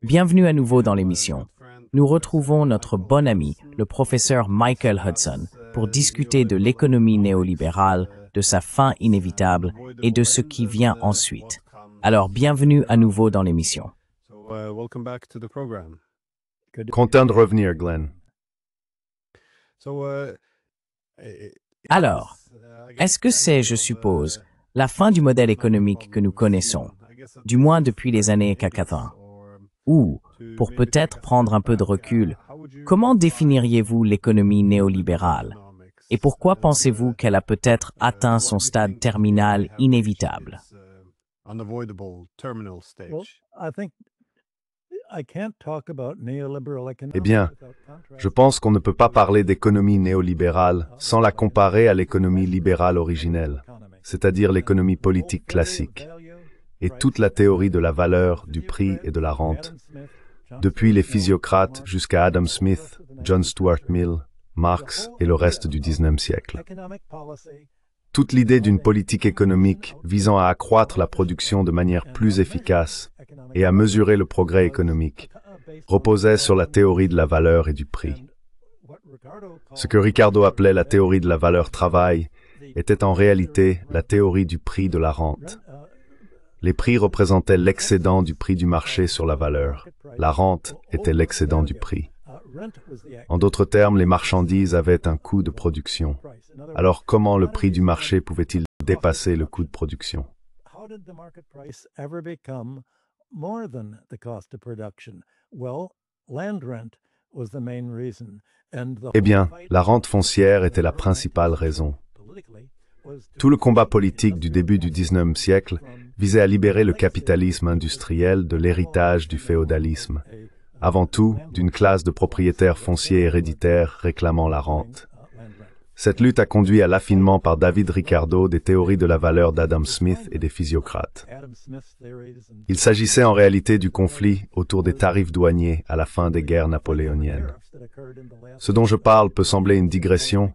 Bienvenue à nouveau dans l'émission. Nous retrouvons notre bon ami, le professeur Michael Hudson, pour discuter de l'économie néolibérale, de sa fin inévitable et de ce qui vient ensuite. Alors, bienvenue à nouveau dans l'émission. Content de revenir, Glenn. Alors, est-ce que c'est, je suppose, la fin du modèle économique que nous connaissons, du moins depuis les années 80? Ou, pour peut-être prendre un peu de recul, comment définiriez-vous l'économie néolibérale? Et pourquoi pensez-vous qu'elle a peut-être atteint son stade terminal inévitable? Eh bien, je pense qu'on ne peut pas parler d'économie néolibérale sans la comparer à l'économie libérale originelle, c'est-à-dire l'économie politique classique, et toute la théorie de la valeur, du prix et de la rente, depuis les physiocrates jusqu'à Adam Smith, John Stuart Mill, Marx et le reste du XIXe siècle. Toute l'idée d'une politique économique visant à accroître la production de manière plus efficace et à mesurer le progrès économique reposait sur la théorie de la valeur et du prix. Ce que Ricardo appelait la théorie de la valeur travail était en réalité la théorie du prix de la rente. Les prix représentaient l'excédent du prix du marché sur la valeur. La rente était l'excédent du prix. En d'autres termes, les marchandises avaient un coût de production. Alors comment le prix du marché pouvait-il dépasser le coût de production? Eh bien, la rente foncière était la principale raison. Tout le combat politique du début du XIXe siècle visait à libérer le capitalisme industriel de l'héritage du féodalisme, avant tout d'une classe de propriétaires fonciers héréditaires réclamant la rente. Cette lutte a conduit à l'affinement par David Ricardo des théories de la valeur d'Adam Smith et des physiocrates. Il s'agissait en réalité du conflit autour des tarifs douaniers à la fin des guerres napoléoniennes. Ce dont je parle peut sembler une digression,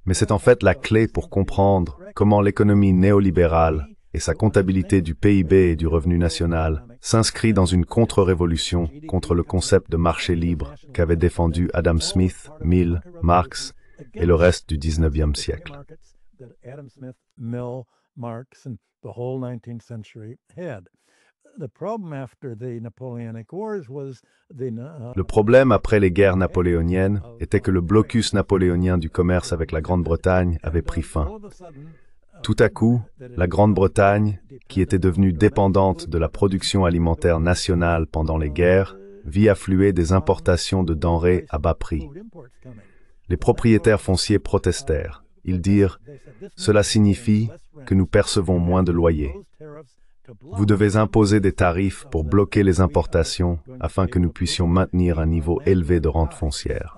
mais c'est en fait la clé pour comprendre comment l'économie néolibérale et sa comptabilité du PIB et du revenu national s'inscrit dans une contre-révolution contre le concept de marché libre qu'avaient défendu Adam Smith, Mill, Marx et le reste du XIXe siècle. Le problème après les guerres napoléoniennes était que le blocus napoléonien du commerce avec la Grande-Bretagne avait pris fin. Tout à coup, la Grande-Bretagne, qui était devenue dépendante de la production alimentaire nationale pendant les guerres, vit affluer des importations de denrées à bas prix. Les propriétaires fonciers protestèrent. Ils dirent « Cela signifie que nous percevons moins de loyers. Vous devez imposer des tarifs pour bloquer les importations afin que nous puissions maintenir un niveau élevé de rente foncière. »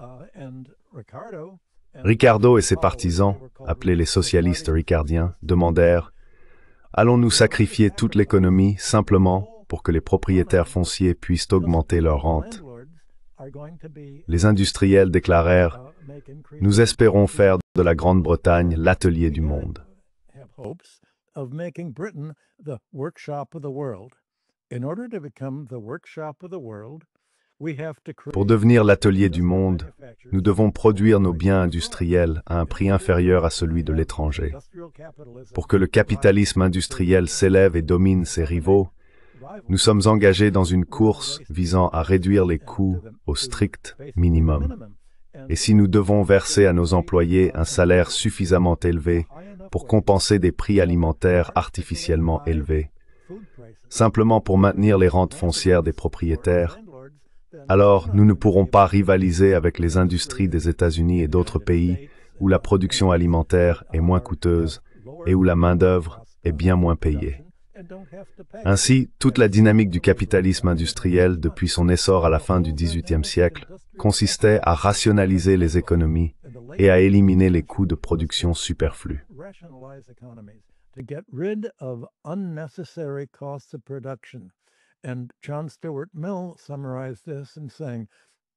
Ricardo et ses partisans, appelés les socialistes ricardiens, demandèrent « Allons-nous sacrifier toute l'économie simplement pour que les propriétaires fonciers puissent augmenter leur rente ?» Les industriels déclarèrent « Nous espérons faire de la Grande-Bretagne l'atelier du monde. » Pour devenir l'atelier du monde, nous devons produire nos biens industriels à un prix inférieur à celui de l'étranger. Pour que le capitalisme industriel s'élève et domine ses rivaux, nous sommes engagés dans une course visant à réduire les coûts au strict minimum. Et si nous devons verser à nos employés un salaire suffisamment élevé pour compenser des prix alimentaires artificiellement élevés, simplement pour maintenir les rentes foncières des propriétaires, alors nous ne pourrons pas rivaliser avec les industries des États-Unis et d'autres pays où la production alimentaire est moins coûteuse et où la main-d'œuvre est bien moins payée. Ainsi, toute la dynamique du capitalisme industriel depuis son essor à la fin du XVIIIe siècle consistait à rationaliser les économies et à éliminer les coûts de production superflus.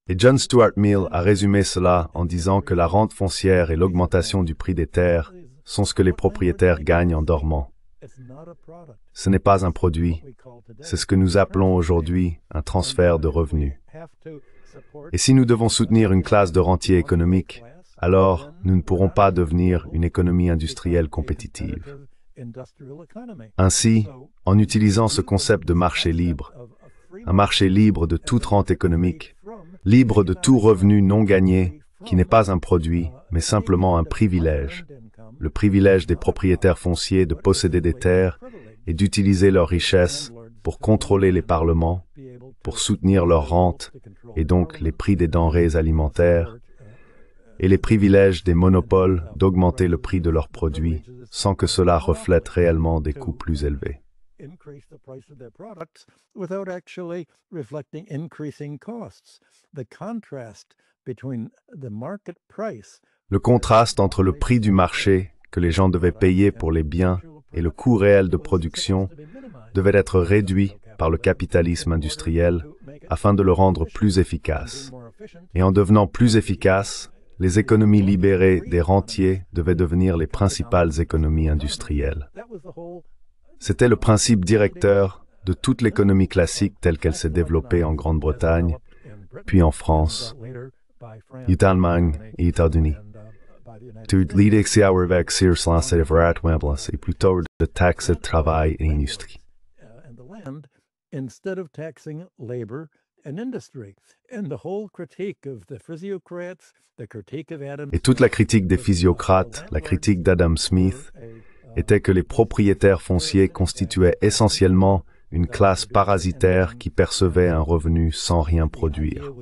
Et John Stuart Mill a résumé cela en disant que la rente foncière et l'augmentation du prix des terres sont ce que les propriétaires gagnent en dormant. Ce n'est pas un produit, c'est ce que nous appelons aujourd'hui un transfert de revenus. Et si nous devons soutenir une classe de rentiers économiques, alors nous ne pourrons pas devenir une économie industrielle compétitive. Ainsi, en utilisant ce concept de marché libre, un marché libre de toute rente économique, libre de tout revenu non gagné, qui n'est pas un produit, mais simplement un privilège, le privilège des propriétaires fonciers de posséder des terres et d'utiliser leurs richesses pour contrôler les parlements, pour soutenir leurs rentes et donc les prix des denrées alimentaires, et les privilèges des monopoles d'augmenter le prix de leurs produits sans que cela reflète réellement des coûts plus élevés. Le contraste entre le prix du marché que les gens devaient payer pour les biens et le coût réel de production devait être réduit par le capitalisme industriel afin de le rendre plus efficace. Et en devenant plus efficace, les économies libérées des rentiers devaient devenir les principales économies industrielles. C'était le principe directeur de toute l'économie classique telle qu'elle s'est développée en Grande-Bretagne, puis en France, Allemagne et États-Unis. Et plutôt de taxes de travail et industrie. Instead of taxing labor and industry. And the whole critique of the physiocrats, the critique of Adam Et toute la critique des physiocrates, la critique d'Adam Smith, était que les propriétaires fonciers constituaient essentiellement une classe parasitaire qui percevait un revenu sans rien produire.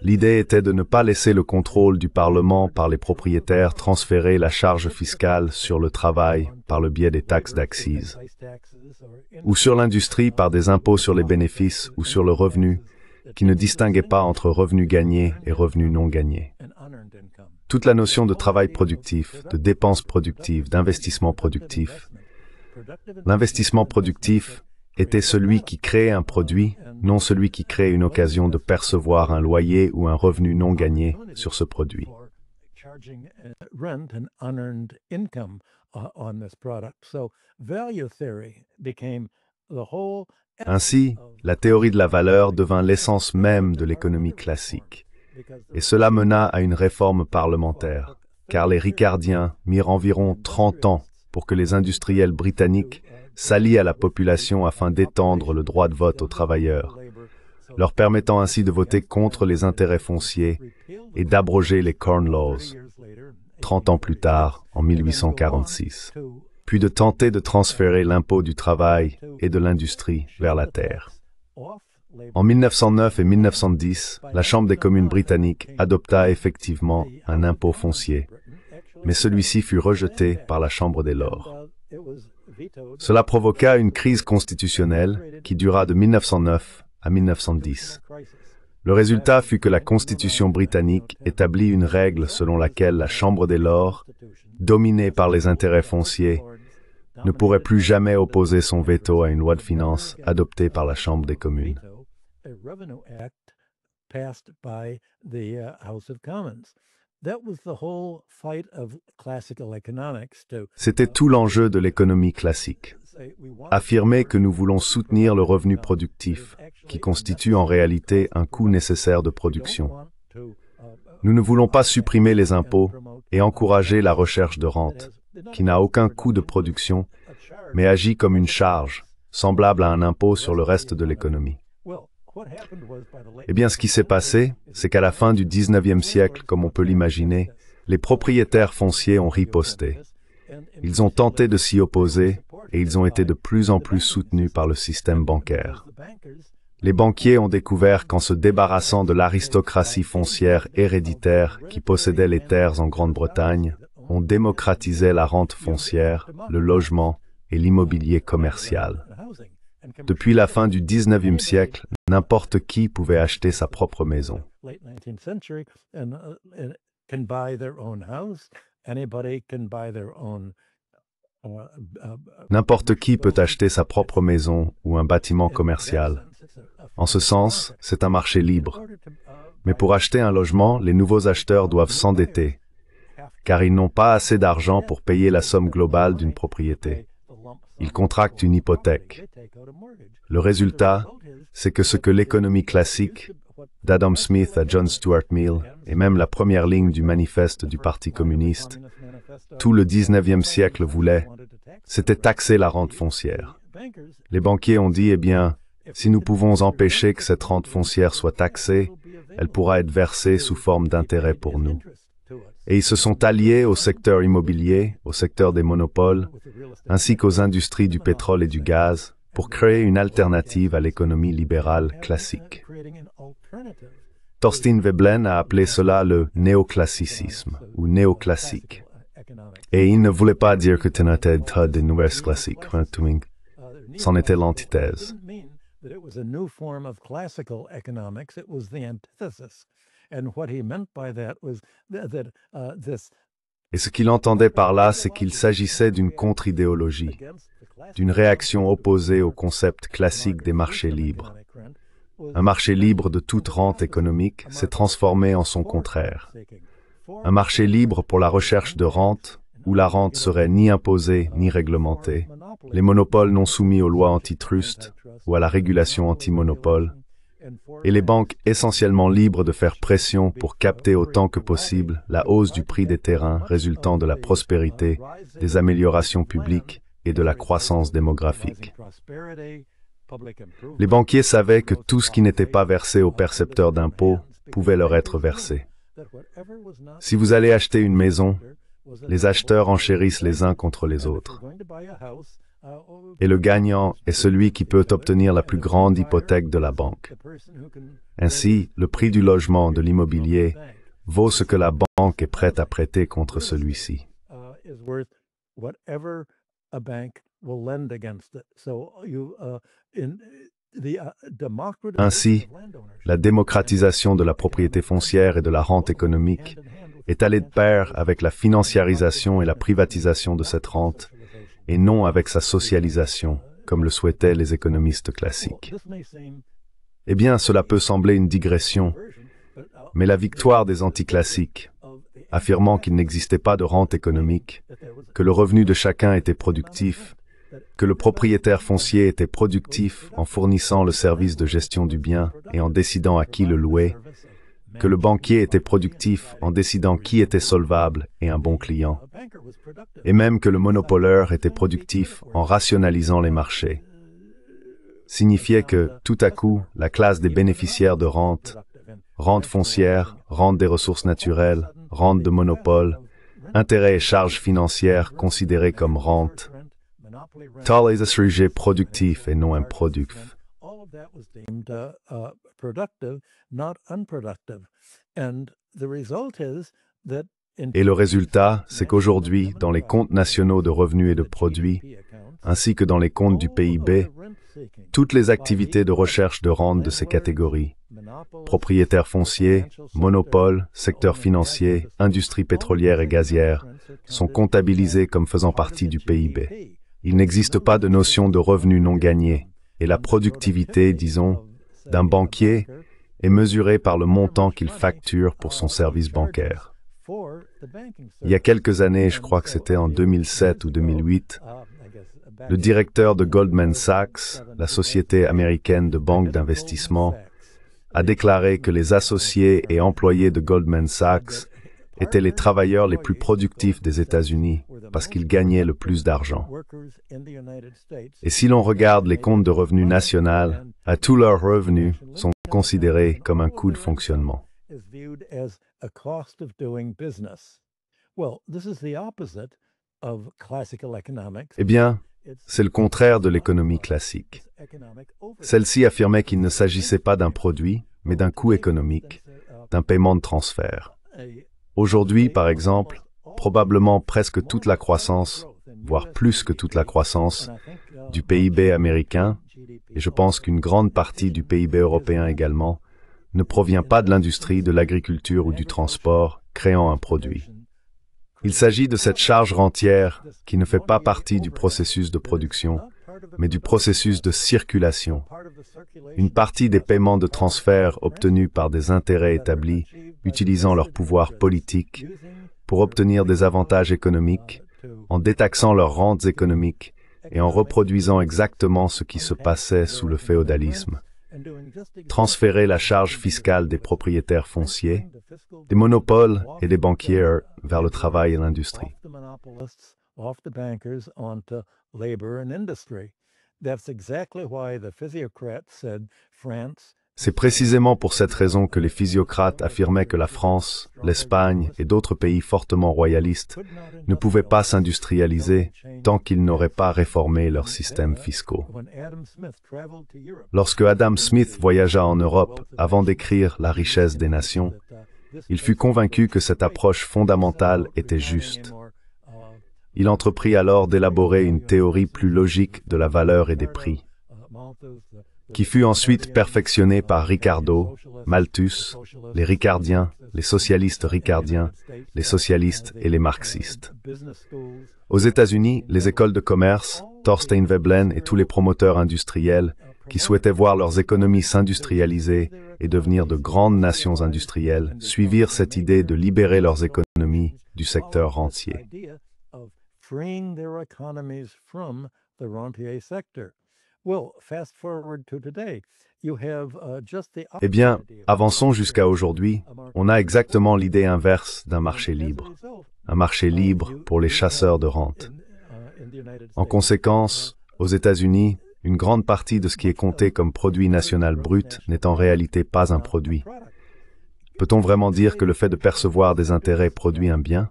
L'idée était de ne pas laisser le contrôle du Parlement par les propriétaires transférer la charge fiscale sur le travail par le biais des taxes d'accise, ou sur l'industrie par des impôts sur les bénéfices ou sur le revenu, qui ne distinguaient pas entre revenus gagnés et revenus non gagnés. Toute la notion de travail productif, de dépenses productives, d'investissement productif. L'investissement productif était celui qui crée un produit, non celui qui crée une occasion de percevoir un loyer ou un revenu non gagné sur ce produit. Ainsi, la théorie de la valeur devint l'essence même de l'économie classique. Et cela mena à une réforme parlementaire, car les Ricardiens mirent environ 30 ans pour que les industriels britanniques s'allient à la population afin d'étendre le droit de vote aux travailleurs, leur permettant ainsi de voter contre les intérêts fonciers et d'abroger les Corn Laws, 30 ans plus tard, en 1846, puis de tenter de transférer l'impôt du travail et de l'industrie vers la terre. En 1909 et 1910, la Chambre des communes britannique adopta effectivement un impôt foncier, mais celui-ci fut rejeté par la Chambre des Lords. Cela provoqua une crise constitutionnelle qui dura de 1909 à 1910. Le résultat fut que la Constitution britannique établit une règle selon laquelle la Chambre des Lords, dominée par les intérêts fonciers, ne pourrait plus jamais opposer son veto à une loi de finances adoptée par la Chambre des communes. C'était tout l'enjeu de l'économie classique. Affirmer que nous voulons soutenir le revenu productif, qui constitue en réalité un coût nécessaire de production. Nous ne voulons pas supprimer les impôts et encourager la recherche de rente, qui n'a aucun coût de production, mais agit comme une charge, semblable à un impôt sur le reste de l'économie. Eh bien, ce qui s'est passé, c'est qu'à la fin du 19e siècle, comme on peut l'imaginer, les propriétaires fonciers ont riposté. Ils ont tenté de s'y opposer et ils ont été de plus en plus soutenus par le système bancaire. Les banquiers ont découvert qu'en se débarrassant de l'aristocratie foncière héréditaire qui possédait les terres en Grande-Bretagne, on démocratisait la rente foncière, le logement et l'immobilier commercial. Depuis la fin du 19e siècle, n'importe qui pouvait acheter sa propre maison. N'importe qui peut acheter sa propre maison ou un bâtiment commercial. En ce sens, c'est un marché libre. Mais pour acheter un logement, les nouveaux acheteurs doivent s'endetter. car ils n'ont pas assez d'argent pour payer la somme globale d'une propriété. Ils contractent une hypothèque. Le résultat, c'est que ce que l'économie classique, d'Adam Smith à John Stuart Mill, et même la première ligne du manifeste du Parti communiste, tout le 19e siècle voulait, c'était taxer la rente foncière. Les banquiers ont dit, eh bien, si nous pouvons empêcher que cette rente foncière soit taxée, elle pourra être versée sous forme d'intérêt pour nous. Et ils se sont alliés au secteur immobilier, au secteur des monopoles, ainsi qu'aux industries du pétrole et du gaz, pour créer une alternative à l'économie libérale classique. Thorstein Veblen a appelé cela le néoclassicisme, ou néoclassique. Et il ne voulait pas dire que c'était des nouvelles classiques, c'en était l'antithèse. That it was a new form of classical economics. It was the antithesis. And what he meant by that was this. Et ce qu'il entendait par là, c'est qu'il s'agissait d'une contre-idéologie, d'une réaction opposée au concept classique des marchés libres. Un marché libre de toute rente économique s'est transformé en son contraire. Un marché libre pour la recherche de rente, où la rente serait ni imposée ni réglementée, les monopoles non soumis aux lois antitrust ou à la régulation anti-monopole, et les banques essentiellement libres de faire pression pour capter autant que possible la hausse du prix des terrains résultant de la prospérité, des améliorations publiques et de la croissance démographique. Les banquiers savaient que tout ce qui n'était pas versé aux percepteurs d'impôts pouvait leur être versé. Si vous allez acheter une maison, les acheteurs enchérissent les uns contre les autres. Et le gagnant est celui qui peut obtenir la plus grande hypothèque de la banque. Ainsi, le prix du logement, de l'immobilier, vaut ce que la banque est prête à prêter contre celui-ci. Ainsi, la démocratisation de la propriété foncière et de la rente économique est allée de pair avec la financiarisation et la privatisation de cette rente, et non avec sa socialisation, comme le souhaitaient les économistes classiques. Eh bien, cela peut sembler une digression, mais la victoire des anticlassiques, affirmant qu'il n'existait pas de rente économique, que le revenu de chacun était productif, que le propriétaire foncier était productif en fournissant le service de gestion du bien et en décidant à qui le louer, que le banquier était productif en décidant qui était solvable et un bon client, et même que le monopoleur était productif en rationalisant les marchés, signifiait que, tout à coup, la classe des bénéficiaires de rente, rente foncière, rente des ressources naturelles, rente de monopole, intérêts et charges financières considérées comme rente, tous les sujets productifs et non improductifs. Et le résultat, c'est qu'aujourd'hui, dans les comptes nationaux de revenus et de produits, ainsi que dans les comptes du PIB, toutes les activités de recherche de rente de ces catégories, propriétaires fonciers, monopoles, secteur financier, industrie pétrolière et gazière, sont comptabilisées comme faisant partie du PIB. Il n'existe pas de notion de revenu non gagné, et la productivité, disons, d'un banquier est mesurée par le montant qu'il facture pour son service bancaire. Il y a quelques années, je crois que c'était en 2007 ou 2008, le directeur de Goldman Sachs, la société américaine de banque d'investissement, a déclaré que les associés et employés de Goldman Sachs étaient les travailleurs les plus productifs des États-Unis parce qu'ils gagnaient le plus d'argent. Et si l'on regarde les comptes de revenus nationaux, tous leurs revenus sont considérés comme un coût de fonctionnement. Eh bien, c'est le contraire de l'économie classique. Celle-ci affirmait qu'il ne s'agissait pas d'un produit, mais d'un coût économique, d'un paiement de transfert. Aujourd'hui, par exemple, probablement presque toute la croissance, voire plus que toute la croissance, du PIB américain, et je pense qu'une grande partie du PIB européen également, ne provient pas de l'industrie, de l'agriculture ou du transport, créant un produit. Il s'agit de cette charge rentière qui ne fait pas partie du processus de production, mais du processus de circulation. Une partie des paiements de transfert obtenus par des intérêts établis, utilisant leur pouvoir politique, pour obtenir des avantages économiques, en détaxant leurs rentes économiques et en reproduisant exactement ce qui se passait sous le féodalisme. Transférer la charge fiscale des propriétaires fonciers, des monopoles et des banquiers vers le travail et l'industrie. C'est précisément pour cette raison que les physiocrates affirmaient que la France, l'Espagne et d'autres pays fortement royalistes ne pouvaient pas s'industrialiser tant qu'ils n'auraient pas réformé leurs systèmes fiscaux. Lorsque Adam Smith voyagea en Europe avant d'écrire La richesse des nations, il fut convaincu que cette approche fondamentale était juste. Il entreprit alors d'élaborer une théorie plus logique de la valeur et des prix, qui fut ensuite perfectionnée par Ricardo, Malthus, les Ricardiens, les socialistes ricardiens, les socialistes et les marxistes. Aux États-Unis, les écoles de commerce, Thorstein Veblen et tous les promoteurs industriels qui souhaitaient voir leurs économies s'industrialiser et devenir de grandes nations industrielles suivirent cette idée de libérer leurs économies du secteur rentier. Eh bien, avançons jusqu'à aujourd'hui, on a exactement l'idée inverse d'un marché libre. Un marché libre pour les chasseurs de rente. En conséquence, aux États-Unis, une grande partie de ce qui est compté comme produit national brut n'est en réalité pas un produit. Peut-on vraiment dire que le fait de percevoir des intérêts produit un bien?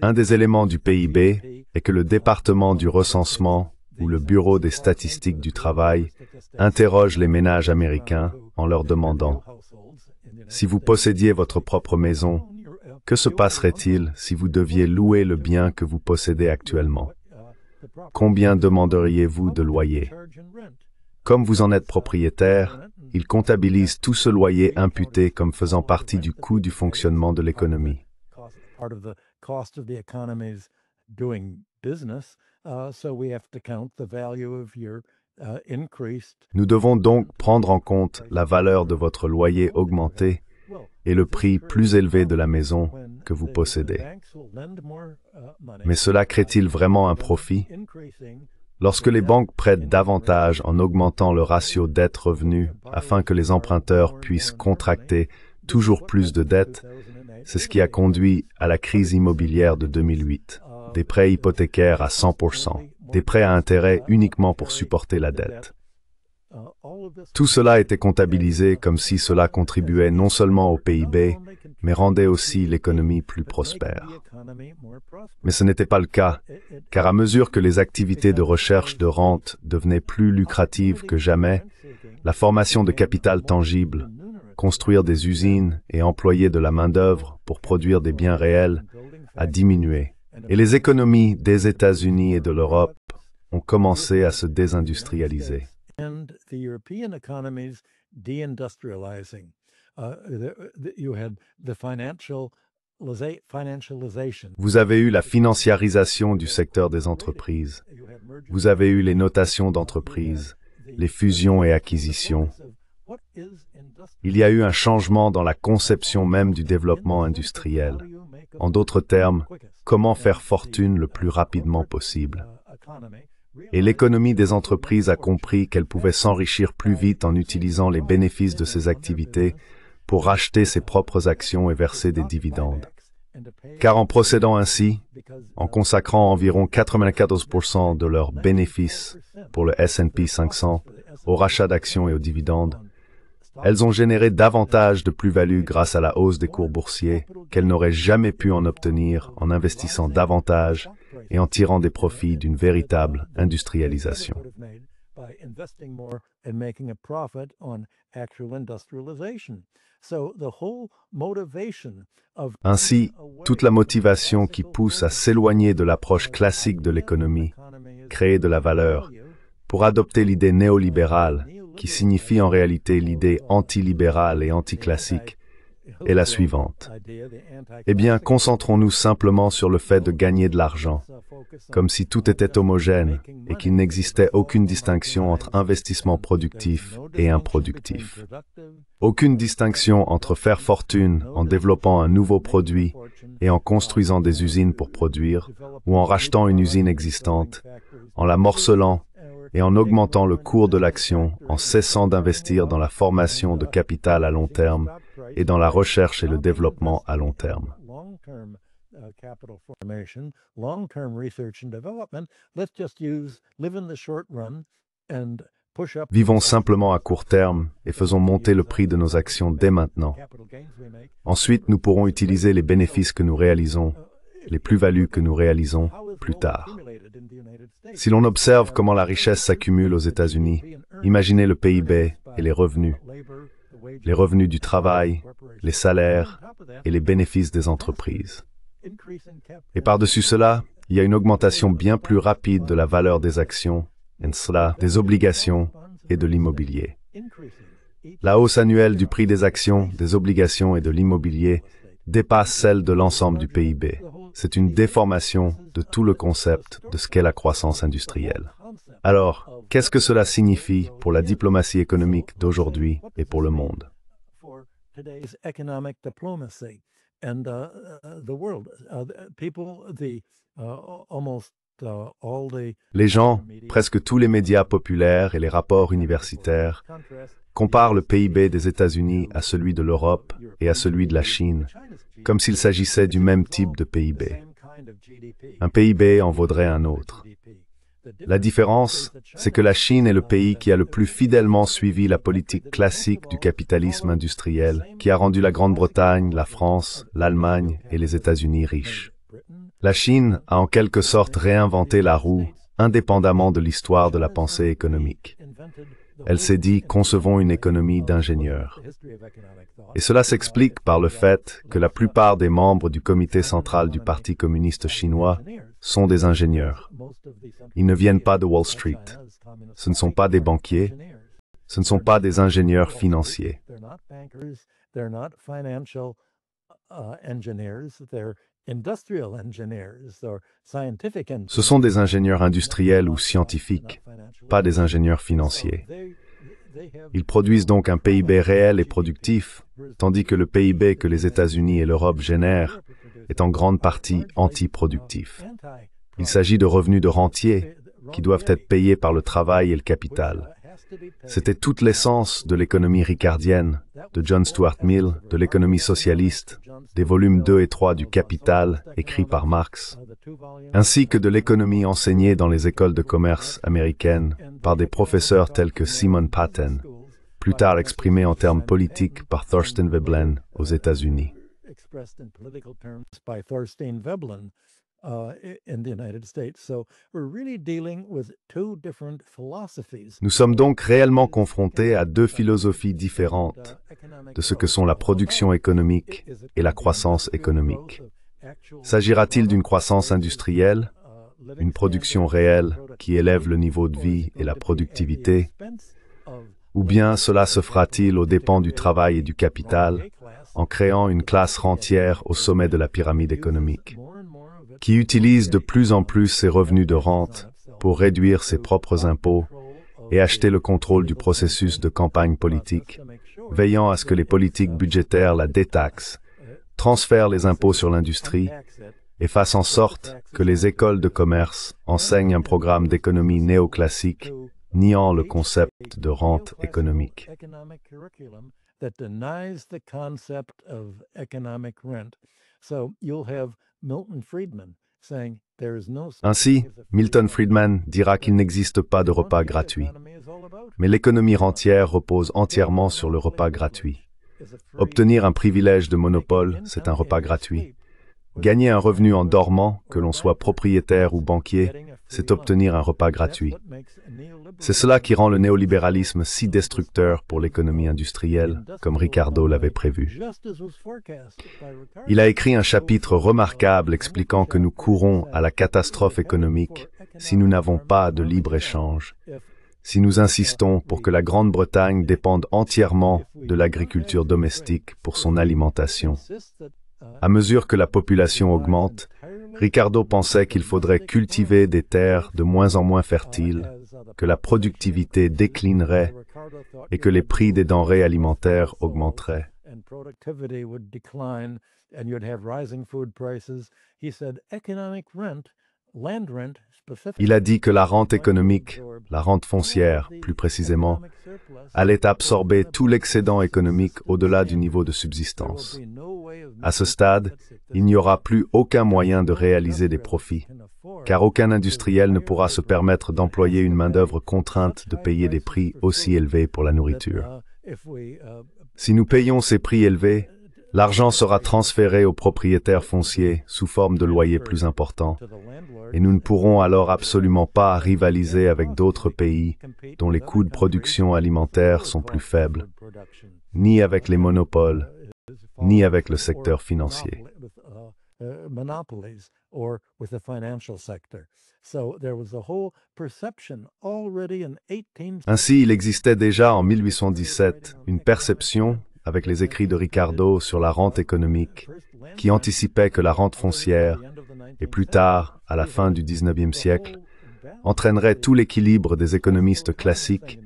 Un des éléments du PIB est que le département du recensement ou le Bureau des statistiques du travail interroge les ménages américains en leur demandant « Si vous possédiez votre propre maison, que se passerait-il si vous deviez louer le bien que vous possédez actuellement? Combien demanderiez-vous de loyer? Comme vous en êtes propriétaire, ils comptabilisent tout ce loyer imputé comme faisant partie du coût du fonctionnement de l'économie. Nous devons donc prendre en compte la valeur de votre loyer augmenté et le prix plus élevé de la maison que vous possédez. Mais cela crée-t-il vraiment un profit? Lorsque les banques prêtent davantage en augmentant le ratio dette-revenu afin que les emprunteurs puissent contracter toujours plus de dettes, c'est ce qui a conduit à la crise immobilière de 2008. Des prêts hypothécaires à 100%, des prêts à intérêt uniquement pour supporter la dette. Tout cela était comptabilisé comme si cela contribuait non seulement au PIB, mais rendait aussi l'économie plus prospère. Mais ce n'était pas le cas, car à mesure que les activités de recherche de rente devenaient plus lucratives que jamais, la formation de capital tangible, construire des usines et employer de la main-d'œuvre pour produire des biens réels, a diminué. Et les économies des États-Unis et de l'Europe ont commencé à se désindustrialiser. Vous avez eu la financiarisation du secteur des entreprises. Vous avez eu les notations d'entreprises, les fusions et acquisitions. Il y a eu un changement dans la conception même du développement industriel. En d'autres termes, comment faire fortune le plus rapidement possible. Et l'économie des entreprises a compris qu'elle pouvait s'enrichir plus vite en utilisant les bénéfices de ses activités pour racheter ses propres actions et verser des dividendes. Car en procédant ainsi, en consacrant environ 94% de leurs bénéfices pour le S&P 500 au rachat d'actions et aux dividendes, elles ont généré davantage de plus-value grâce à la hausse des cours boursiers qu'elles n'auraient jamais pu en obtenir en investissant davantage et en tirant des profits d'une véritable industrialisation. Ainsi, toute la motivation qui pousse à s'éloigner de l'approche classique de l'économie, créer de la valeur, pour adopter l'idée néolibérale, qui signifie en réalité l'idée antilibérale et anticlassique, est la suivante. Eh bien, concentrons-nous simplement sur le fait de gagner de l'argent, comme si tout était homogène et qu'il n'existait aucune distinction entre investissement productif et improductif. Aucune distinction entre faire fortune en développant un nouveau produit et en construisant des usines pour produire, ou en rachetant une usine existante, en la morcelant et en augmentant le cours de l'action, en cessant d'investir dans la formation de capital à long terme et dans la recherche et le développement à long terme. Vivons simplement à court terme et faisons monter le prix de nos actions dès maintenant. Ensuite, nous pourrons utiliser les bénéfices que nous réalisons, les plus-values que nous réalisons plus tard. Si l'on observe comment la richesse s'accumule aux États-Unis, imaginez le PIB et les revenus du travail, les salaires et les bénéfices des entreprises. Et par-dessus cela, il y a une augmentation bien plus rapide de la valeur des actions, et cela des obligations et de l'immobilier. La hausse annuelle du prix des actions, des obligations et de l'immobilier dépasse celle de l'ensemble du PIB. C'est une déformation de tout le concept de ce qu'est la croissance industrielle. Alors, qu'est-ce que cela signifie pour la diplomatie économique d'aujourd'hui et pour le monde? Les gens, presque tous les médias populaires et les rapports universitaires, comparent le PIB des États-Unis à celui de l'Europe et à celui de la Chine, comme s'il s'agissait du même type de PIB. Un PIB en vaudrait un autre. La différence, c'est que la Chine est le pays qui a le plus fidèlement suivi la politique classique du capitalisme industriel, qui a rendu la Grande-Bretagne, la France, l'Allemagne et les États-Unis riches. La Chine a en quelque sorte réinventé la roue, indépendamment de l'histoire de la pensée économique. Elle s'est dit, concevons une économie d'ingénieurs. Et cela s'explique par le fait que la plupart des membres du comité central du Parti communiste chinois sont des ingénieurs. Ils ne viennent pas de Wall Street. Ce ne sont pas des banquiers. Ce ne sont pas des ingénieurs financiers. Ce sont des ingénieurs industriels ou scientifiques, pas des ingénieurs financiers. Ils produisent donc un PIB réel et productif, tandis que le PIB que les États-Unis et l'Europe génèrent est en grande partie antiproductif. Il s'agit de revenus de rentiers qui doivent être payés par le travail et le capital. C'était toute l'essence de l'économie ricardienne, de John Stuart Mill, de l'économie socialiste, des volumes 2 et 3 du Capital, écrits par Marx, ainsi que de l'économie enseignée dans les écoles de commerce américaines par des professeurs tels que Simon Patten, plus tard exprimé en termes politiques par Thorstein Veblen aux États-Unis. Nous sommes donc réellement confrontés à deux philosophies différentes de ce que sont la production économique et la croissance économique. S'agira-t-il d'une croissance industrielle, une production réelle qui élève le niveau de vie et la productivité, ou bien cela se fera-t-il aux dépens du travail et du capital, en créant une classe rentière au sommet de la pyramide économique, qui utilise de plus en plus ses revenus de rente pour réduire ses propres impôts et acheter le contrôle du processus de campagne politique, veillant à ce que les politiques budgétaires la détaxent, transfèrent les impôts sur l'industrie et fassent en sorte que les écoles de commerce enseignent un programme d'économie néoclassique, niant le concept de rente économique. Ainsi, Milton Friedman dira qu'il n'existe pas de repas gratuit. Mais l'économie rentière repose entièrement sur le repas gratuit. Obtenir un privilège de monopole, c'est un repas gratuit. Gagner un revenu en dormant, que l'on soit propriétaire ou banquier, c'est obtenir un repas gratuit. C'est cela qui rend le néolibéralisme si destructeur pour l'économie industrielle, comme Ricardo l'avait prévu. Il a écrit un chapitre remarquable expliquant que nous courons à la catastrophe économique si nous n'avons pas de libre-échange, si nous insistons pour que la Grande-Bretagne dépende entièrement de l'agriculture domestique pour son alimentation. À mesure que la population augmente, Ricardo pensait qu'il faudrait cultiver des terres de moins en moins fertiles, que la productivité déclinerait et que les prix des denrées alimentaires augmenteraient. Il a dit que la rente économique, la rente foncière plus précisément, allait absorber tout l'excédent économique au-delà du niveau de subsistance. À ce stade, il n'y aura plus aucun moyen de réaliser des profits, car aucun industriel ne pourra se permettre d'employer une main-d'œuvre contrainte de payer des prix aussi élevés pour la nourriture. Si nous payons ces prix élevés, l'argent sera transféré aux propriétaires fonciers sous forme de loyers plus importants, et nous ne pourrons alors absolument pas rivaliser avec d'autres pays dont les coûts de production alimentaire sont plus faibles, ni avec les monopoles, ni avec le secteur financier. Ainsi, il existait déjà en 1817 une perception, avec les écrits de Ricardo sur la rente économique, qui anticipait que la rente foncière, et plus tard, à la fin du XIXe siècle, entraînerait tout l'équilibre des économistes classiques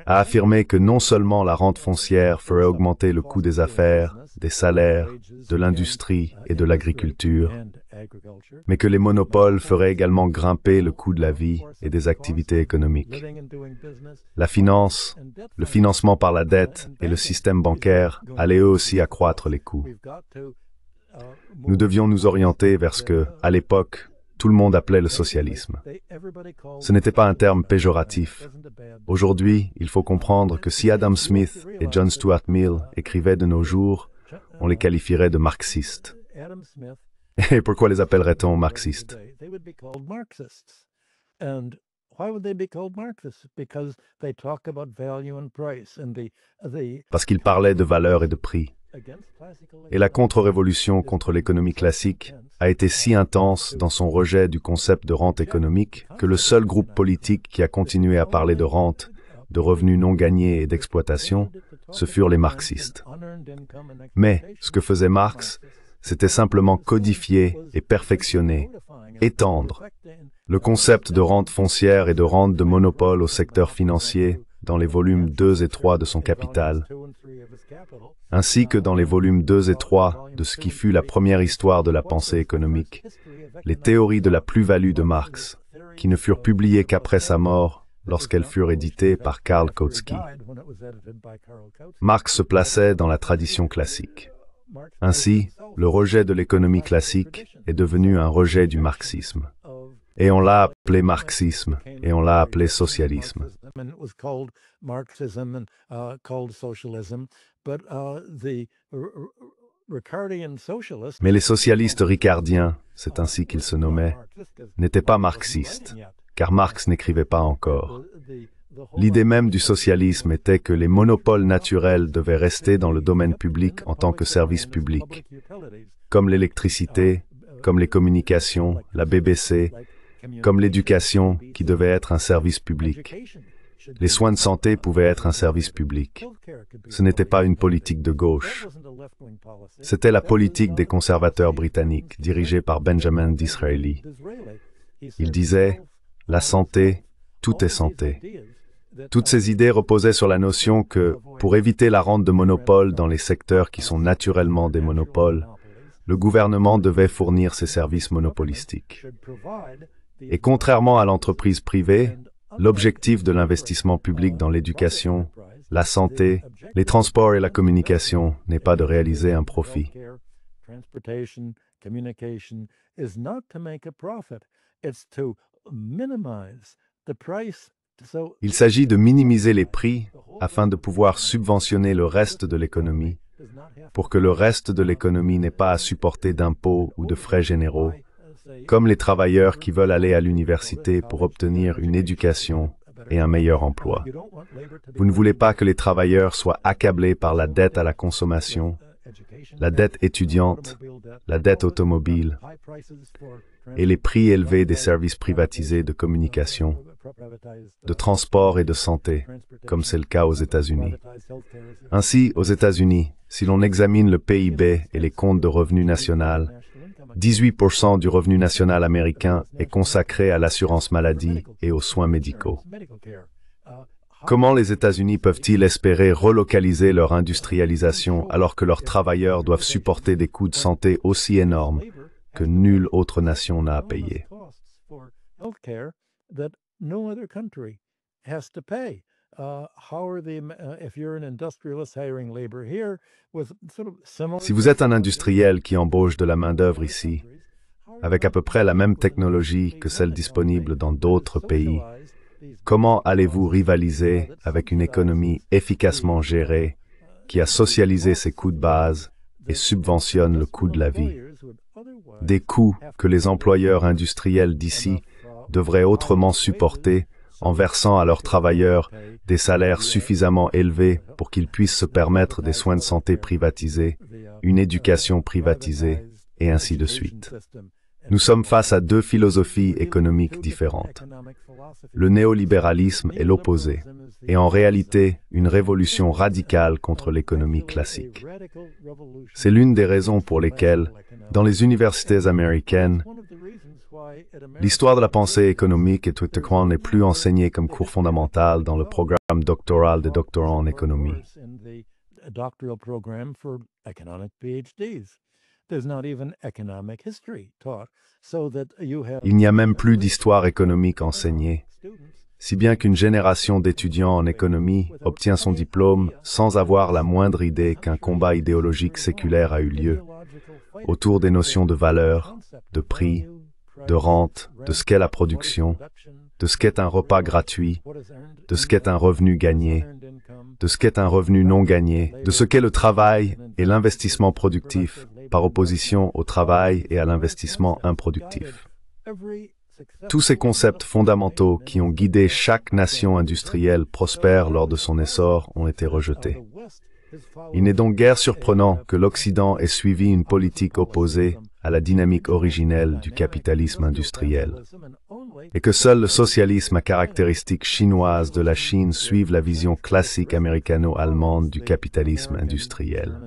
à affirmer que non seulement la rente foncière ferait augmenter le coût des affaires, des salaires, de l'industrie et de l'agriculture, mais que les monopoles feraient également grimper le coût de la vie et des activités économiques. La finance, le financement par la dette et le système bancaire allaient eux aussi accroître les coûts. Nous devions nous orienter vers ce que, à l'époque, tout le monde appelait le socialisme. Ce n'était pas un terme péjoratif. Aujourd'hui, il faut comprendre que si Adam Smith et John Stuart Mill écrivaient de nos jours, on les qualifierait de marxistes. Et pourquoi les appellerait-on marxistes? Parce qu'ils parlaient de valeur et de prix. Et la contre-révolution contre l'économie classique a été si intense dans son rejet du concept de rente économique que le seul groupe politique qui a continué à parler de rente, de revenus non gagnés et d'exploitation, ce furent les marxistes. Mais ce que faisait Marx, c'était simplement codifier et perfectionner, étendre le concept de rente foncière et de rente de monopole au secteur financier dans les volumes 2 et 3 de son Capital, ainsi que dans les volumes 2 et 3 de ce qui fut la première histoire de la pensée économique, les théories de la plus-value de Marx, qui ne furent publiées qu'après sa mort, lorsqu'elles furent éditées par Karl Kautsky. Marx se plaçait dans la tradition classique. Ainsi, le rejet de l'économie classique est devenu un rejet du marxisme. Et on l'a appelé marxisme, et on l'a appelé socialisme. Mais les socialistes ricardiens, c'est ainsi qu'ils se nommaient, n'étaient pas marxistes, car Marx n'écrivait pas encore. L'idée même du socialisme était que les monopoles naturels devaient rester dans le domaine public en tant que service public, comme l'électricité, comme les communications, la BBC, comme l'éducation qui devait être un service public. Les soins de santé pouvaient être un service public. Ce n'était pas une politique de gauche. C'était la politique des conservateurs britanniques, dirigée par Benjamin Disraeli. Il disait « La santé, tout est santé ». Toutes ces idées reposaient sur la notion que, pour éviter la rente de monopole dans les secteurs qui sont naturellement des monopoles, le gouvernement devait fournir ses services monopolistiques. Et contrairement à l'entreprise privée, l'objectif de l'investissement public dans l'éducation, la santé, les transports et la communication n'est pas de réaliser un profit. Il s'agit de minimiser les prix afin de pouvoir subventionner le reste de l'économie, pour que le reste de l'économie n'ait pas à supporter d'impôts ou de frais généraux, comme les travailleurs qui veulent aller à l'université pour obtenir une éducation et un meilleur emploi. Vous ne voulez pas que les travailleurs soient accablés par la dette à la consommation, la dette étudiante, la dette automobile et les prix élevés des services privatisés de communication, de transport et de santé, comme c'est le cas aux États-Unis. Ainsi, aux États-Unis, si l'on examine le PIB et les comptes de revenu national, 18% du revenu national américain est consacré à l'assurance maladie et aux soins médicaux. Comment les États-Unis peuvent-ils espérer relocaliser leur industrialisation alors que leurs travailleurs doivent supporter des coûts de santé aussi énormes que nulle autre nation n'a à payer? Si vous êtes un industriel qui embauche de la main-d'œuvre ici, avec à peu près la même technologie que celle disponible dans d'autres pays, comment allez-vous rivaliser avec une économie efficacement gérée qui a socialisé ses coûts de base et subventionne le coût de la vie? Des coûts que les employeurs industriels d'ici devraient autrement supporter en versant à leurs travailleurs des salaires suffisamment élevés pour qu'ils puissent se permettre des soins de santé privatisés, une éducation privatisée, et ainsi de suite. Nous sommes face à deux philosophies économiques différentes. Le néolibéralisme est l'opposé, et en réalité, une révolution radicale contre l'économie classique. C'est l'une des raisons pour lesquelles, dans les universités américaines, l'histoire de la pensée économique et tout n'est plus enseignée comme cours fondamental dans le programme doctoral des doctorants en économie. Il n'y a même plus d'histoire économique enseignée, si bien qu'une génération d'étudiants en économie obtient son diplôme sans avoir la moindre idée qu'un combat idéologique séculaire a eu lieu, autour des notions de valeur, de prix, de rente, de ce qu'est la production, de ce qu'est un repas gratuit, de ce qu'est un revenu gagné, de ce qu'est un revenu non gagné, de ce qu'est le travail et l'investissement productif, par opposition au travail et à l'investissement improductif. Tous ces concepts fondamentaux qui ont guidé chaque nation industrielle prospère lors de son essor ont été rejetés. Il n'est donc guère surprenant que l'Occident ait suivi une politique opposée à la dynamique originelle du capitalisme industriel, et que seul le socialisme à caractéristiques chinoises de la Chine suive la vision classique américano-allemande du capitalisme industriel.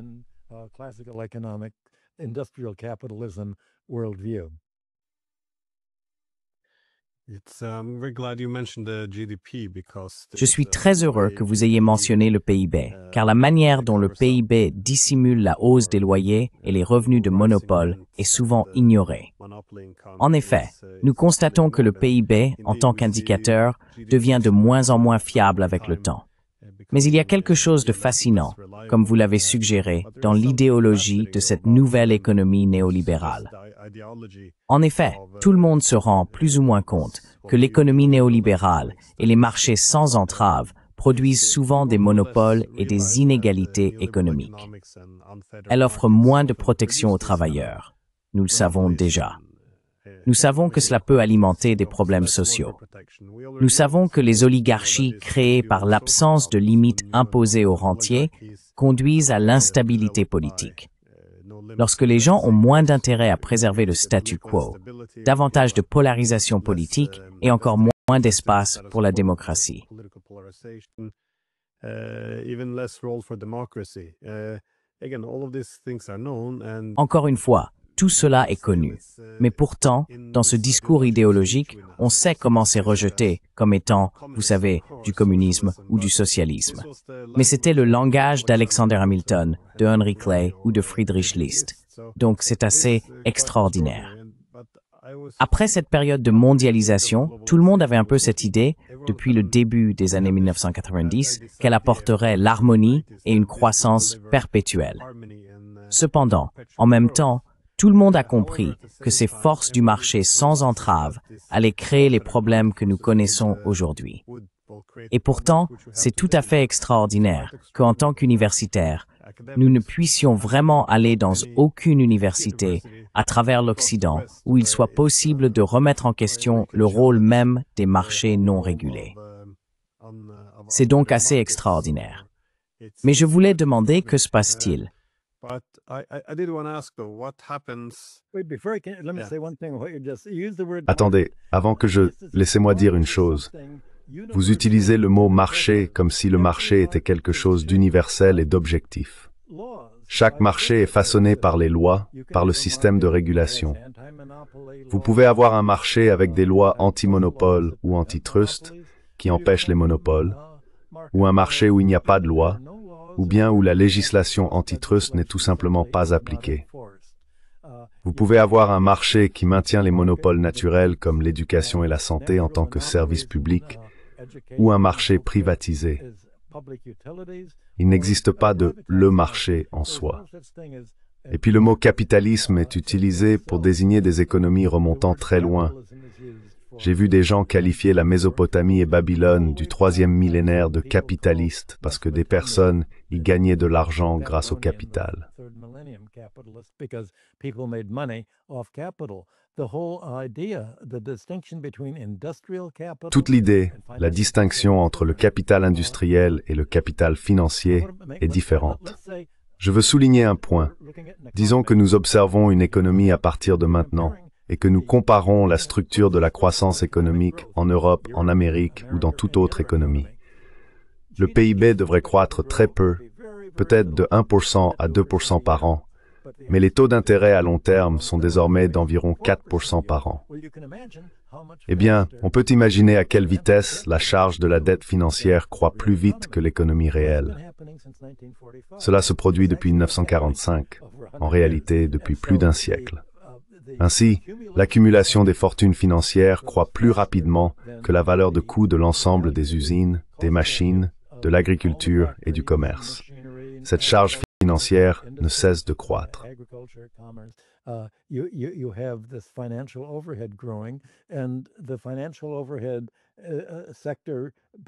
Je suis très heureux que vous ayez mentionné le PIB, car la manière dont le PIB dissimule la hausse des loyers et les revenus de monopole est souvent ignorée. En effet, nous constatons que le PIB, en tant qu'indicateur, devient de moins en moins fiable avec le temps. Mais il y a quelque chose de fascinant, comme vous l'avez suggéré, dans l'idéologie de cette nouvelle économie néolibérale. En effet, tout le monde se rend plus ou moins compte que l'économie néolibérale et les marchés sans entrave produisent souvent des monopoles et des inégalités économiques. Elle offre moins de protection aux travailleurs. Nous le savons déjà. Nous savons que cela peut alimenter des problèmes sociaux. Nous savons que les oligarchies créées par l'absence de limites imposées aux rentiers conduisent à l'instabilité politique. Lorsque les gens ont moins d'intérêt à préserver le statu quo, davantage de polarisation politique et encore moins d'espace pour la démocratie. Encore une fois, tout cela est connu. Mais pourtant, dans ce discours idéologique, on sait comment c'est rejeté comme étant, vous savez, du communisme ou du socialisme. Mais c'était le langage d'Alexander Hamilton, de Henry Clay ou de Friedrich List. Donc c'est assez extraordinaire. Après cette période de mondialisation, tout le monde avait un peu cette idée, depuis le début des années 1990, qu'elle apporterait l'harmonie et une croissance perpétuelle. Cependant, en même temps, tout le monde a compris que ces forces du marché sans entrave allaient créer les problèmes que nous connaissons aujourd'hui. Et pourtant, c'est tout à fait extraordinaire qu'en tant qu'universitaires, nous ne puissions vraiment aller dans aucune université à travers l'Occident où il soit possible de remettre en question le rôle même des marchés non régulés. C'est donc assez extraordinaire. Mais je voulais demander que se passe-t-il? Wait, before let me say one thing. What you just used the word. Attendez, avant que laissez-moi dire une chose. Vous utilisez le mot marché comme si le marché était quelque chose d'universel et d'objectif. Chaque marché est façonné par les lois, par le système de régulation. Vous pouvez avoir un marché avec des lois anti-monopole ou antitrust qui empêchent les monopoles, ou un marché où il n'y a pas de loi, ou bien où la législation antitrust n'est tout simplement pas appliquée. Vous pouvez avoir un marché qui maintient les monopoles naturels comme l'éducation et la santé en tant que service public, ou un marché privatisé. Il n'existe pas de « le marché » en soi. Et puis le mot capitalisme est utilisé pour désigner des économies remontant très loin. J'ai vu des gens qualifier la Mésopotamie et Babylone du 3e millénaire de capitalistes parce que des personnes y gagnaient de l'argent grâce au capital. Toute l'idée, la distinction entre le capital industriel et le capital financier est différente. Je veux souligner un point. Disons que nous observons une économie à partir de maintenant et que nous comparons la structure de la croissance économique en Europe, en Amérique ou dans toute autre économie. Le PIB devrait croître très peu, peut-être de 1% à 2% par an, mais les taux d'intérêt à long terme sont désormais d'environ 4% par an. Eh bien, on peut imaginer à quelle vitesse la charge de la dette financière croît plus vite que l'économie réelle. Cela se produit depuis 1945, en réalité depuis plus d'un siècle. Ainsi, l'accumulation des fortunes financières croît plus rapidement que la valeur de coût de l'ensemble des usines, des machines, de l'agriculture et du commerce. Cette charge financière ne cesse de croître.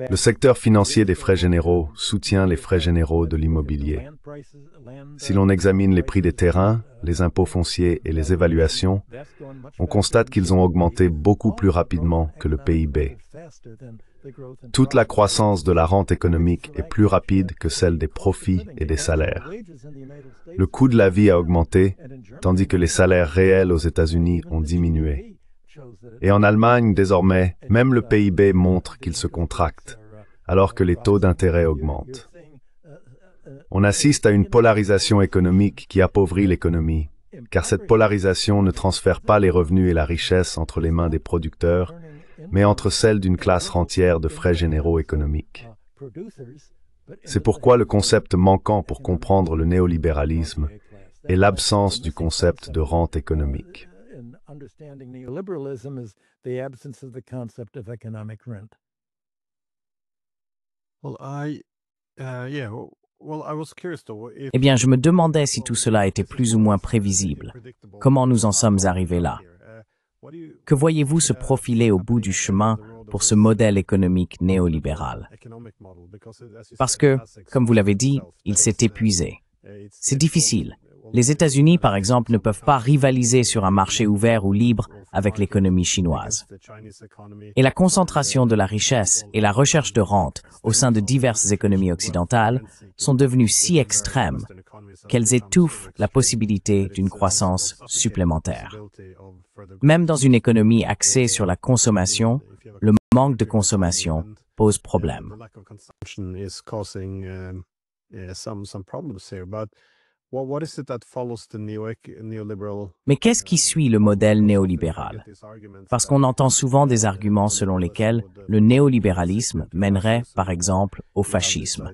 Le secteur financier des frais généraux soutient les frais généraux de l'immobilier. Si l'on examine les prix des terrains, les impôts fonciers et les évaluations, on constate qu'ils ont augmenté beaucoup plus rapidement que le PIB. Toute la croissance de la rente économique est plus rapide que celle des profits et des salaires. Le coût de la vie a augmenté, tandis que les salaires réels aux États-Unis ont diminué. Et en Allemagne, désormais, même le PIB montre qu'il se contracte, alors que les taux d'intérêt augmentent. On assiste à une polarisation économique qui appauvrit l'économie, car cette polarisation ne transfère pas les revenus et la richesse entre les mains des producteurs, mais entre celles d'une classe rentière de frais généraux économiques. C'est pourquoi le concept manquant pour comprendre le néolibéralisme est l'absence du concept de rente économique. Eh bien, je me demandais si tout cela était plus ou moins prévisible. Comment nous en sommes arrivés là? Que voyez-vous se profiler au bout du chemin pour ce modèle économique néolibéral? Parce que, comme vous l'avez dit, il s'est épuisé. C'est difficile. Les États-Unis, par exemple, ne peuvent pas rivaliser sur un marché ouvert ou libre avec l'économie chinoise. Et la concentration de la richesse et la recherche de rente au sein de diverses économies occidentales sont devenues si extrêmes qu'elles étouffent la possibilité d'une croissance supplémentaire. Même dans une économie axée sur la consommation, le manque de consommation pose problème. Mais qu'est-ce qui suit le modèle néolibéral? Parce qu'on entend souvent des arguments selon lesquels le néolibéralisme mènerait, par exemple, au fascisme.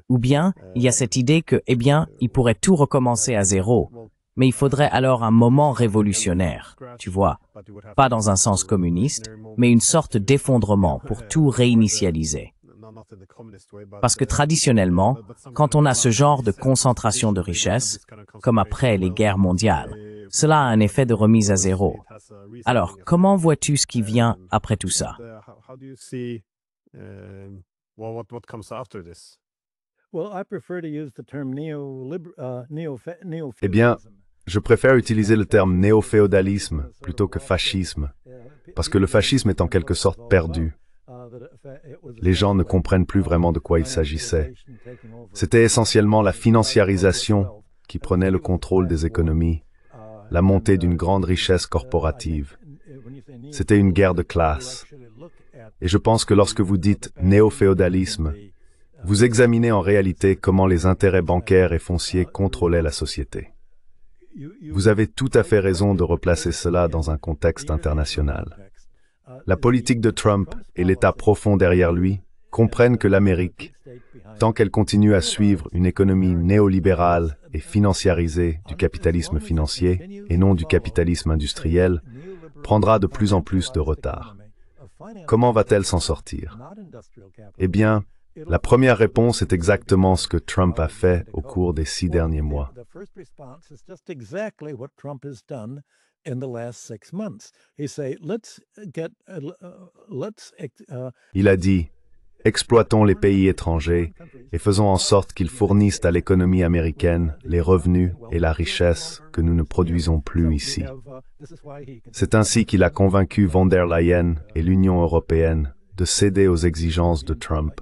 Ou bien, il y a cette idée que, eh bien, il pourrait tout recommencer à zéro, mais il faudrait alors un moment révolutionnaire, tu vois, pas dans un sens communiste, mais une sorte d'effondrement pour tout réinitialiser. Parce que traditionnellement, quand on a ce genre de concentration de richesse, comme après les guerres mondiales, cela a un effet de remise à zéro. Alors, comment vois-tu ce qui vient après tout ça? Eh bien, je préfère utiliser le terme néo-féodalisme plutôt que fascisme, parce que le fascisme est en quelque sorte perdu. Les gens ne comprennent plus vraiment de quoi il s'agissait. C'était essentiellement la financiarisation, qui prenait le contrôle des économies, la montée d'une grande richesse corporative. C'était une guerre de classe. Et je pense que lorsque vous dites néo-féodalisme, vous examinez en réalité comment les intérêts bancaires et fonciers contrôlaient la société. Vous avez tout à fait raison de replacer cela dans un contexte international. La politique de Trump et l'État profond derrière lui comprennent que l'Amérique, tant qu'elle continue à suivre une économie néolibérale et financiarisée du capitalisme financier et non du capitalisme industriel, prendra de plus en plus de retard. Comment va-t-elle s'en sortir? Eh bien, la première réponse est exactement ce que Trump a fait au cours des 6 derniers mois. Il a dit, exploitons les pays étrangers et faisons en sorte qu'ils fournissent à l'économie américaine les revenus et la richesse que nous ne produisons plus ici. C'est ainsi qu'il a convaincu von der Leyen et l'Union européenne de céder aux exigences de Trump,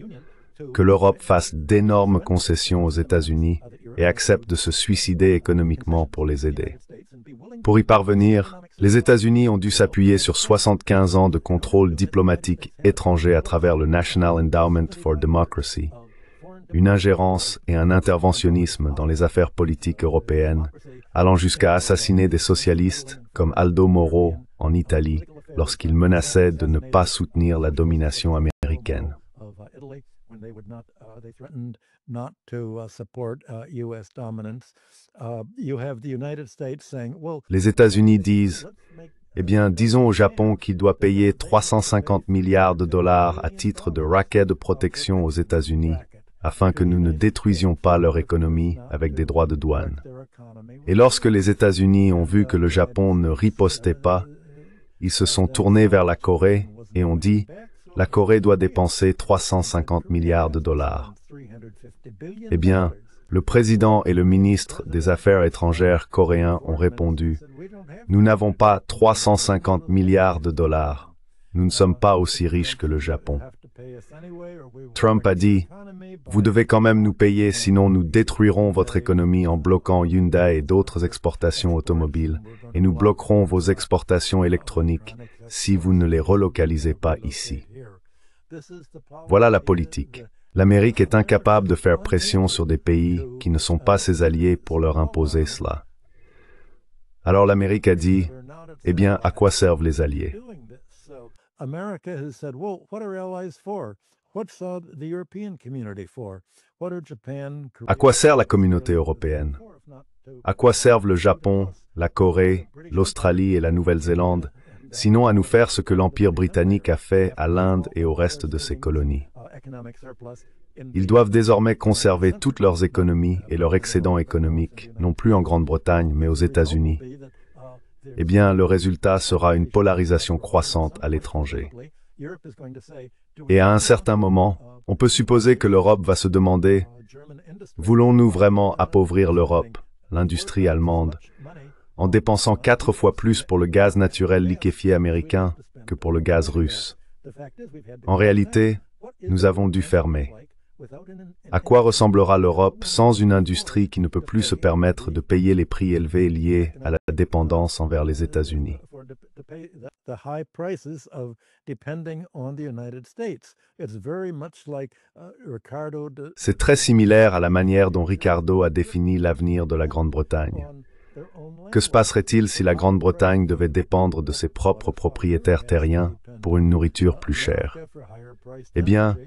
que l'Europe fasse d'énormes concessions aux États-Unis et accepte de se suicider économiquement pour les aider. Pour y parvenir, les États-Unis ont dû s'appuyer sur 75 ans de contrôle diplomatique étranger à travers le National Endowment for Democracy, une ingérence et un interventionnisme dans les affaires politiques européennes, allant jusqu'à assassiner des socialistes comme Aldo Moro en Italie lorsqu'il menaçait de ne pas soutenir la domination américaine. Les États-Unis disent, eh bien, disons au Japon qu'il doit payer 350 milliards de dollars à titre de racket de protection aux États-Unis, afin que nous ne détruisions pas leur économie avec des droits de douane. Et lorsque les États-Unis ont vu que le Japon ne ripostait pas, ils se sont tournés vers la Corée et ont dit, la Corée doit dépenser 350 milliards de dollars. Eh bien, le président et le ministre des Affaires étrangères coréens ont répondu, nous n'avons pas 350 milliards de dollars. Nous ne sommes pas aussi riches que le Japon. Trump a dit, vous devez quand même nous payer, sinon nous détruirons votre économie en bloquant Hyundai et d'autres exportations automobiles, et nous bloquerons vos exportations électroniques si vous ne les relocalisez pas ici. Voilà la politique. L'Amérique est incapable de faire pression sur des pays qui ne sont pas ses alliés pour leur imposer cela. Alors l'Amérique a dit, eh bien, à quoi servent les alliés? À quoi sert la communauté européenne? À quoi servent le Japon, la Corée, l'Australie et la Nouvelle-Zélande, sinon à nous faire ce que l'Empire britannique a fait à l'Inde et au reste de ses colonies? Ils doivent désormais conserver toutes leurs économies et leur excédent économique, non plus en Grande-Bretagne, mais aux États-Unis. Eh bien, le résultat sera une polarisation croissante à l'étranger. Et à un certain moment, on peut supposer que l'Europe va se demander, voulons-nous vraiment appauvrir l'Europe, l'industrie allemande, en dépensant 4 fois plus pour le gaz naturel liquéfié américain que pour le gaz russe? En réalité, nous avons dû fermer. À quoi ressemblera l'Europe sans une industrie qui ne peut plus se permettre de payer les prix élevés liés à la dépendance envers les États-Unis? C'est très similaire à la manière dont Ricardo a défini l'avenir de la Grande-Bretagne. Que se passerait-il si la Grande-Bretagne devait dépendre de ses propres propriétaires terriens pour une nourriture plus chère? Eh bien,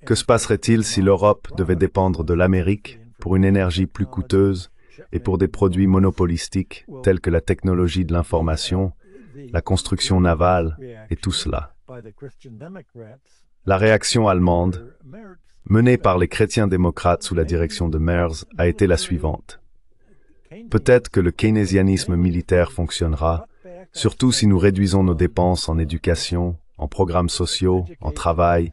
que se passerait-il si l'Europe devait dépendre de l'Amérique pour une énergie plus coûteuse et pour des produits monopolistiques tels que la technologie de l'information, la construction navale et tout cela? La réaction allemande, menée par les chrétiens démocrates sous la direction de Merz, a été la suivante. Peut-être que le keynésianisme militaire fonctionnera, surtout si nous réduisons nos dépenses en éducation, en programmes sociaux, en travail,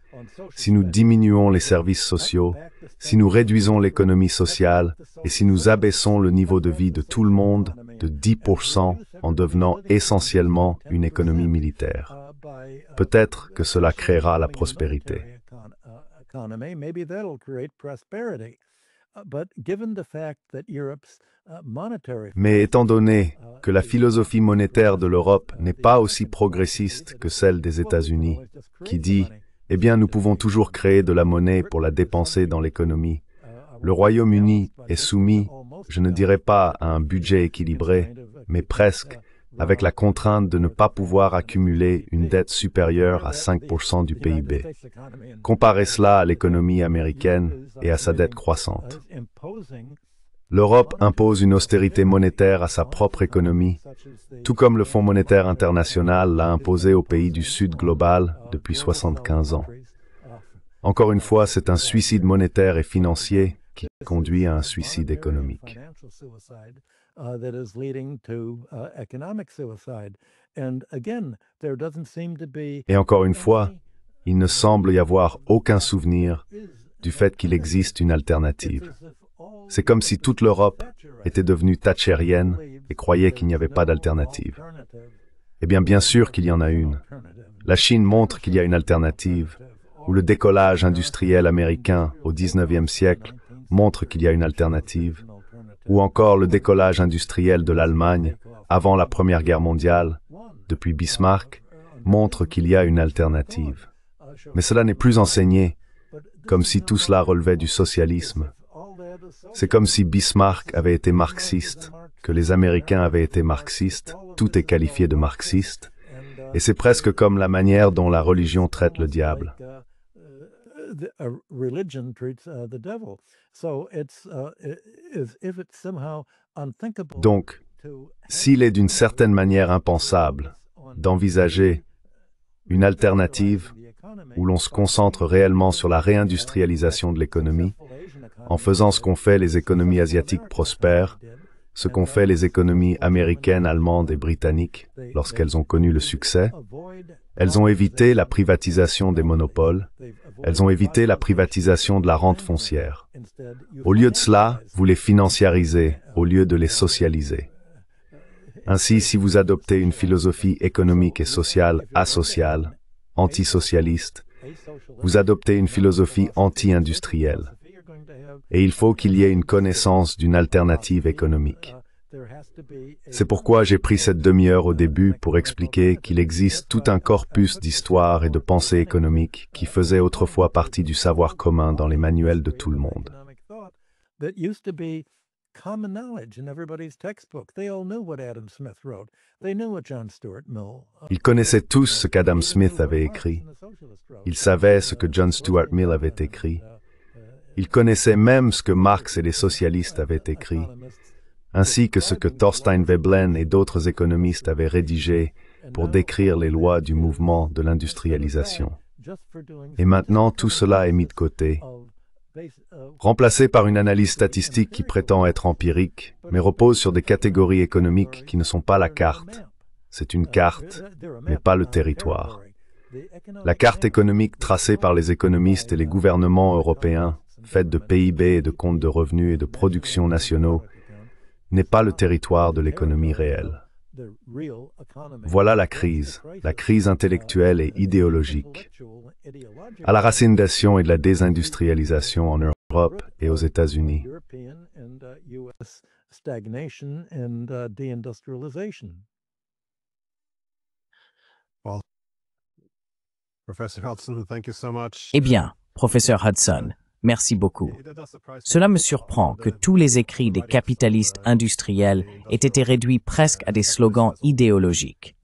si nous diminuons les services sociaux, si nous réduisons l'économie sociale et si nous abaissons le niveau de vie de tout le monde de 10% en devenant essentiellement une économie militaire. Peut-être que cela créera la prospérité. Mais étant donné que la philosophie monétaire de l'Europe n'est pas aussi progressiste que celle des États-Unis, qui dit « Eh bien, nous pouvons toujours créer de la monnaie pour la dépenser dans l'économie », le Royaume-Uni est soumis, je ne dirais pas à un budget équilibré, mais presque, avec la contrainte de ne pas pouvoir accumuler une dette supérieure à 5% du PIB. Comparez cela à l'économie américaine et à sa dette croissante. L'Europe impose une austérité monétaire à sa propre économie, tout comme le Fonds monétaire international l'a imposé aux pays du Sud global depuis 75 ans. Encore une fois, c'est un suicide monétaire et financier qui conduit à un suicide économique. Et encore une fois, il ne semble y avoir aucun souvenir du fait qu'il existe une alternative. C'est comme si toute l'Europe était devenue thatchérienne et croyait qu'il n'y avait pas d'alternative. Eh bien sûr qu'il y en a une. La Chine montre qu'il y a une alternative, ou le décollage industriel américain au XIXe siècle montre qu'il y a une alternative, ou encore le décollage industriel de l'Allemagne avant la Première Guerre mondiale, depuis Bismarck, montre qu'il y a une alternative. Mais cela n'est plus enseigné, comme si tout cela relevait du socialisme. C'est comme si Bismarck avait été marxiste, que les Américains avaient été marxistes, tout est qualifié de marxiste, et c'est presque comme la manière dont la religion traite le diable. Donc, s'il est d'une certaine manière impensable d'envisager une alternative où l'on se concentre réellement sur la réindustrialisation de l'économie, en faisant ce qu'ont fait les économies asiatiques prospères, ce qu'ont fait les économies américaines, allemandes et britanniques lorsqu'elles ont connu le succès, elles ont évité la privatisation des monopoles, elles ont évité la privatisation de la rente foncière. Au lieu de cela, vous les financiarisez au lieu de les socialiser. Ainsi, si vous adoptez une philosophie économique et sociale asociale, antisocialiste, vous adoptez une philosophie anti-industrielle. Et il faut qu'il y ait une connaissance d'une alternative économique. C'est pourquoi j'ai pris cette demi-heure au début pour expliquer qu'il existe tout un corpus d'histoire et de pensée économique qui faisait autrefois partie du savoir commun dans les manuels de tout le monde. Ils connaissaient tous ce qu'Adam Smith avait écrit. Ils savaient ce que John Stuart Mill avait écrit. Ils connaissaient même ce que Marx et les socialistes avaient écrit, ainsi que ce que Thorstein Veblen et d'autres économistes avaient rédigé pour décrire les lois du mouvement de l'industrialisation. Et maintenant, tout cela est mis de côté, remplacé par une analyse statistique qui prétend être empirique, mais repose sur des catégories économiques qui ne sont pas la carte. C'est une carte, mais pas le territoire. La carte économique tracée par les économistes et les gouvernements européens, faite de PIB et de comptes de revenus et de production nationaux, n'est pas le territoire de l'économie réelle. Voilà la crise intellectuelle et idéologique, à la racine d'action et de la désindustrialisation en Europe et aux États-Unis. Eh bien, professeur Hudson, merci beaucoup. Cela me surprend que tous les écrits des capitalistes industriels aient été réduits presque à des slogans idéologiques.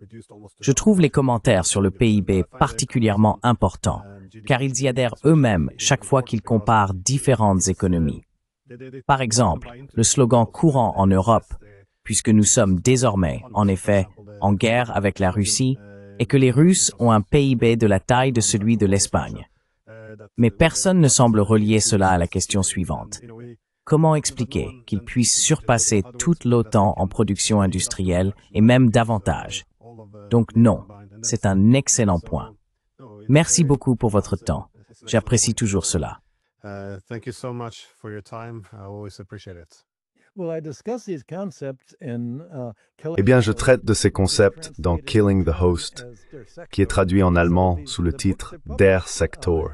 Je trouve les commentaires sur le PIB particulièrement importants, car ils y adhèrent eux-mêmes chaque fois qu'ils comparent différentes économies. Par exemple, le slogan courant en Europe, puisque nous sommes désormais, en effet, en guerre avec la Russie, est que les Russes ont un PIB de la taille de celui de l'Espagne. Mais personne ne semble relier cela à la question suivante. Comment expliquer qu'ils puissent surpasser toute l'OTAN en production industrielle et même davantage? Donc non, c'est un excellent point. Merci beaucoup pour votre temps. J'apprécie toujours cela. Eh bien, je traite de ces concepts dans Killing the Host, qui est traduit en allemand sous le titre Der Sektor,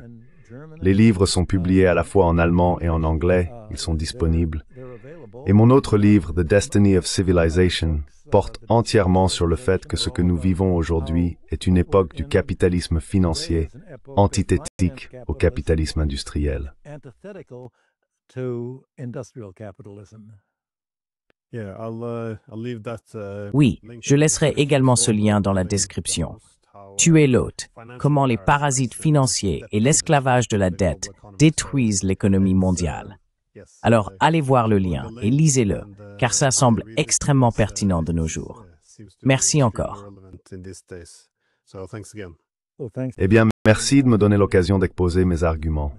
Les livres sont publiés à la fois en allemand et en anglais, ils sont disponibles. Et mon autre livre, The Destiny of Civilization, porte entièrement sur le fait que ce que nous vivons aujourd'hui est une époque du capitalisme financier, antithétique au capitalisme industriel. Oui, je laisserai également ce lien dans la description. Tuer l'hôte, comment les parasites financiers et l'esclavage de la dette détruisent l'économie mondiale. Alors, allez voir le lien et lisez-le, car ça semble extrêmement pertinent de nos jours. Merci encore. Eh bien, merci de me donner l'occasion d'exposer mes arguments.